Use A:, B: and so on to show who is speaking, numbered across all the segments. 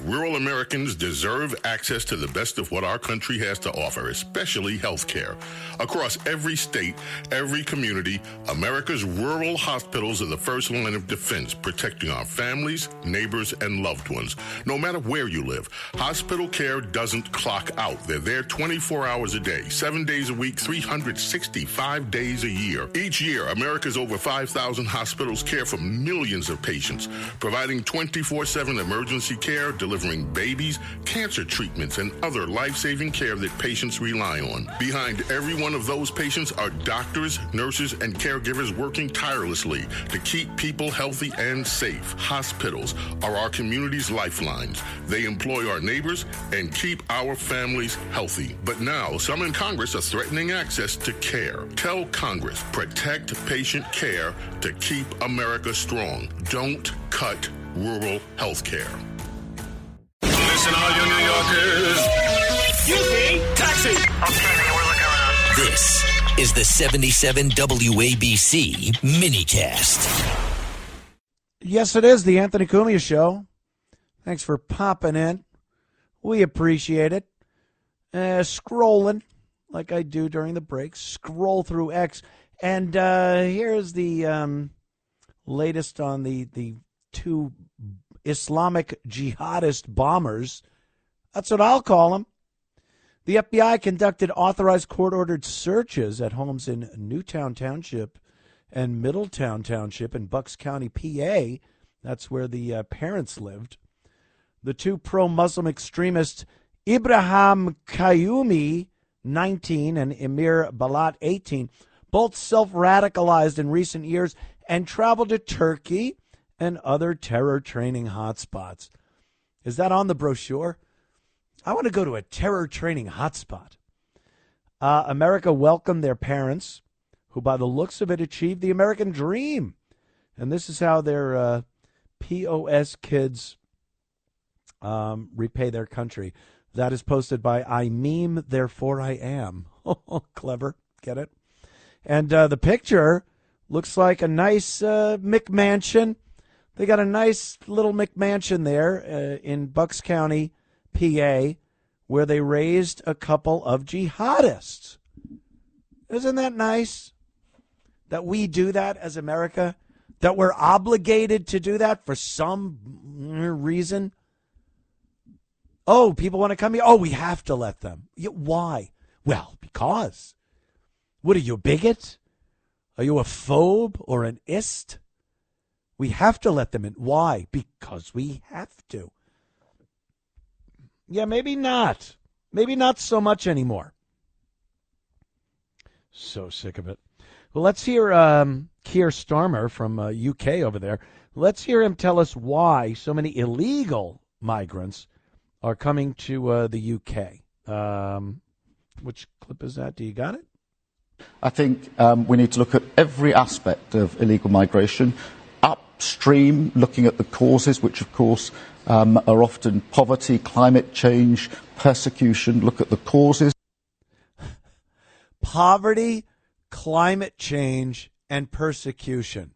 A: Rural Americans deserve access to the best of what our country has to offer, especially health care. Across every state, every community, America's rural hospitals are the first line of defense, protecting our families, neighbors, and loved ones. No matter where you live, hospital care doesn't clock out. They're there 24 hours a day, 7 days a week, 365 days a year. Each year, America's over 5,000 hospitals care for millions of patients, providing 24/7 emergency care, delivering babies, cancer treatments, and other life-saving care that patients rely on. Behind every one of those patients are doctors, nurses, and caregivers working tirelessly to keep people healthy and safe. Hospitals are our community's lifelines. They employ our neighbors and keep our families healthy. But now, some in Congress are threatening access to care. Tell Congress, protect patient care to keep America strong. Don't cut rural health care. Listen, all you New Yorkers. Excuse me, taxi. Okay, we're looking around.
B: This is the 77 WABC minicast.
C: Yes, it is the Anthony Cumia Show. Thanks for popping in. We appreciate it. Scrolling like I do during the break. Scroll through X. And here's the latest on the two Islamic jihadist bombers. That's what I'll call them. The FBI conducted authorized court-ordered searches at homes in Newtown Township and Middletown Township in Bucks County, PA. That's where the parents lived. The two pro-Muslim extremists, Ibrahim Qayyumi, 19, and Emir Balat, 18, both self-radicalized in recent years and traveled to Turkey and other terror training hotspots. Is that on the brochure? I want to go to a terror training hotspot. America welcomed their parents, who by the looks of it achieved the American dream. And this is how their POS kids repay their country. That is posted by I Meme, Therefore I Am. Clever. Get it? And the picture looks like a nice McMansion. They got a nice little McMansion there in Bucks County, PA, where they raised a couple of jihadists. Isn't that nice that we do that as America? That we're obligated to do that for some reason? Oh, people want to come here? Oh, we have to let them. Why? Well, because. What are you, a bigot? Are you a phobe or an ist? We have to let them in. Why? Because we have to. Yeah, maybe not. Maybe not so much anymore. So sick of it. Well, let's hear Keir Starmer from UK over there. Let's hear him tell us why so many illegal migrants are coming to the UK. Which clip is that? Do you got it?
D: I think we need to look at every aspect of illegal migration. Upstream, looking at the causes, which of course are often poverty, climate change, persecution. Look at the causes.
C: Poverty, climate change, and persecution.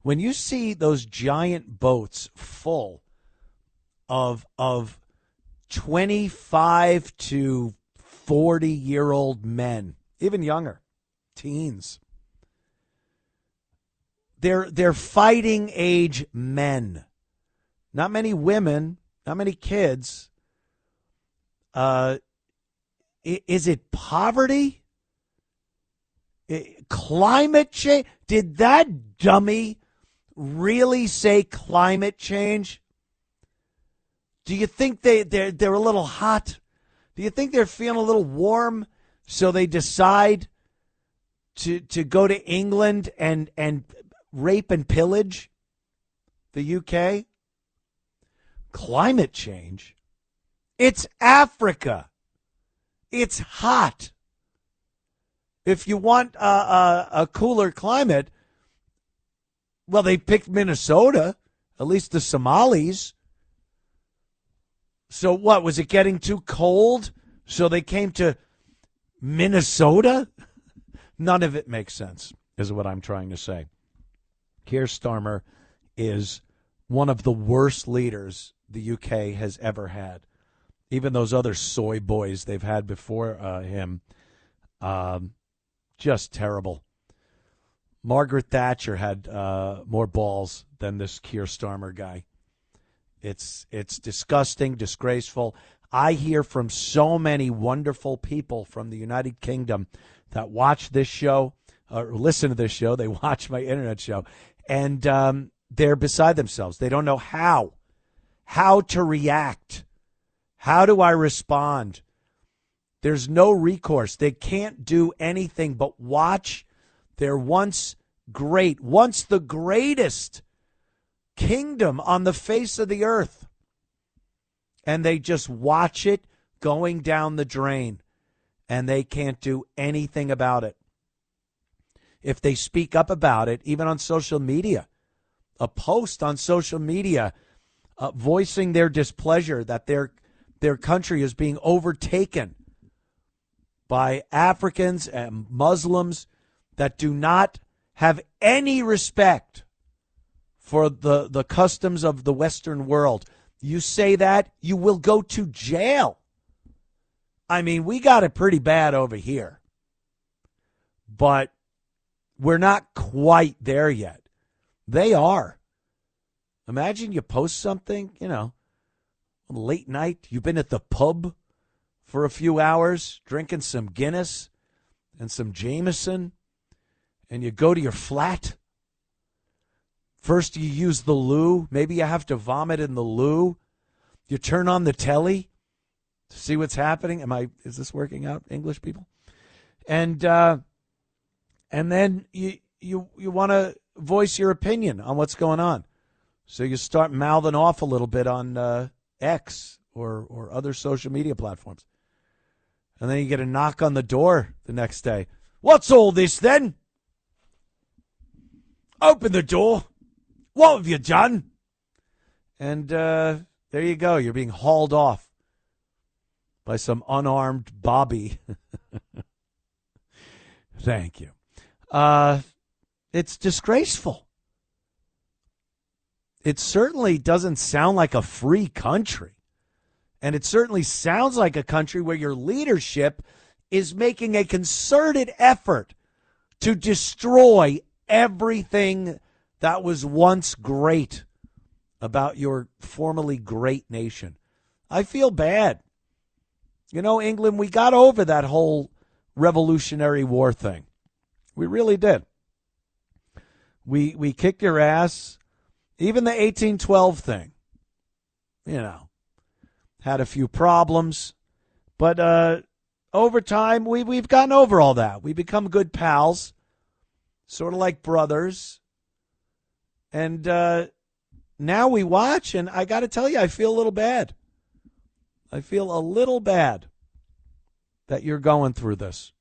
C: When you see those giant boats full of 25 to 40-year-old men, even younger, teens, they're fighting age men. Not many women, not many kids. Is it poverty? Climate change? Did that dummy really say climate change? Do you think they're a little hot? Do you think they're feeling a little warm, so they decide to go to England and rape and pillage the UK? Climate change? It's Africa. It's hot. If you want a cooler climate, well, they picked Minnesota, at least the Somalis. So what, was it getting too cold? So they came to Minnesota? None of it makes sense, is what I'm trying to say. Keir Starmer is one of the worst leaders the UK has ever had. Even those other soy boys they've had before him, just terrible. Margaret Thatcher had more balls than this Keir Starmer guy. It's disgusting, disgraceful. I hear from so many wonderful people from the United Kingdom that watch this show or listen to this show. They watch my internet show, and they're beside themselves. They don't know how to react. How do I respond? There's no recourse. They can't do anything but watch their once the greatest kingdom on the face of the earth. And they just watch it going down the drain. And they can't do anything about it. If they speak up about it, even on social media, a post on social media voicing their displeasure that their country is being overtaken by Africans and Muslims that do not have any respect for the customs of the Western world. You say that, you will go to jail. I mean, we got it pretty bad over here. But we're not quite there yet. They are. Imagine you post something, late night. You've been at the pub for a few hours, drinking some Guinness and some Jameson, and you go to your flat. First you use the loo. Maybe you have to vomit in the loo. You turn on the telly to see what's happening. Is this working out, English people? And then you want to voice your opinion on what's going on. So you start mouthing off a little bit on X or other social media platforms. And then you get a knock on the door the next day. What's all this then? Open the door. What have you done? And there you go. You're being hauled off by some unarmed Bobby. Thank you. It's disgraceful. It certainly doesn't sound like a free country. And it certainly sounds like a country where your leadership is making a concerted effort to destroy everything that was once great about your formerly great nation. I feel bad. England, we got over that whole Revolutionary War thing. We really did. We kicked your ass. Even the 1812 thing, had a few problems. But over time, we've gotten over all that. We become good pals, sort of like brothers. And now we watch, and I got to tell you, I feel a little bad. I feel a little bad that you're going through this.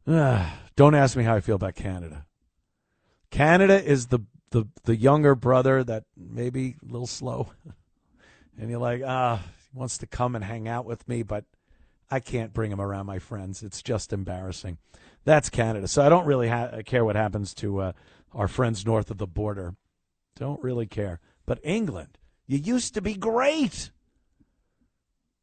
C: Don't ask me how I feel about Canada. Canada is the younger brother that maybe a little slow. And you're like, he wants to come and hang out with me, but I can't bring him around my friends. It's just embarrassing. That's Canada. So I don't really care what happens to our friends north of the border. Don't really care. But England, you used to be great.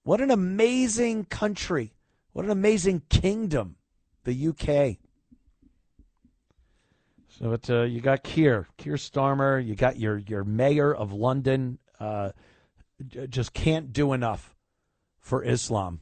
C: What an amazing country. What an amazing kingdom, the UK. So you got Keir Starmer. You got your mayor of London. Just can't do enough for Islam.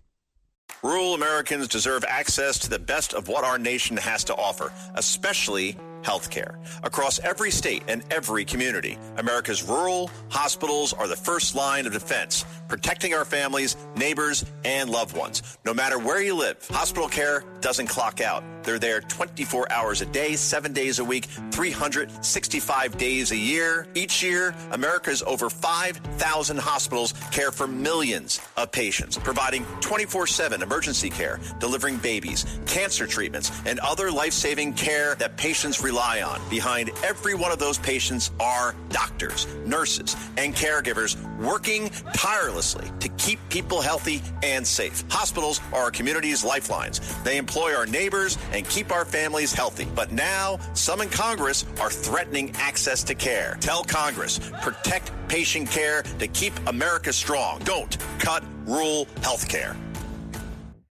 E: Rural Americans deserve access to the best of what our nation has to offer, especially health care. Across every state and every community, America's rural hospitals are the first line of defense, protecting our families, neighbors, and loved ones. No matter where you live, hospital care doesn't clock out. They're there 24 hours a day, 7 days a week, 365 days a year. Each year, America's over 5,000 hospitals care for millions of patients, providing 24/7 emergency care, delivering babies, cancer treatments, and other life-saving care that patients rely on. Behind every one of those patients are doctors, nurses, and caregivers working tirelessly to keep people healthy and safe. Hospitals are our community's lifelines. They employ our neighbors and and keep our families healthy. But now, some in Congress are threatening access to care. Tell Congress, protect patient care to keep America strong. Don't cut rural health care.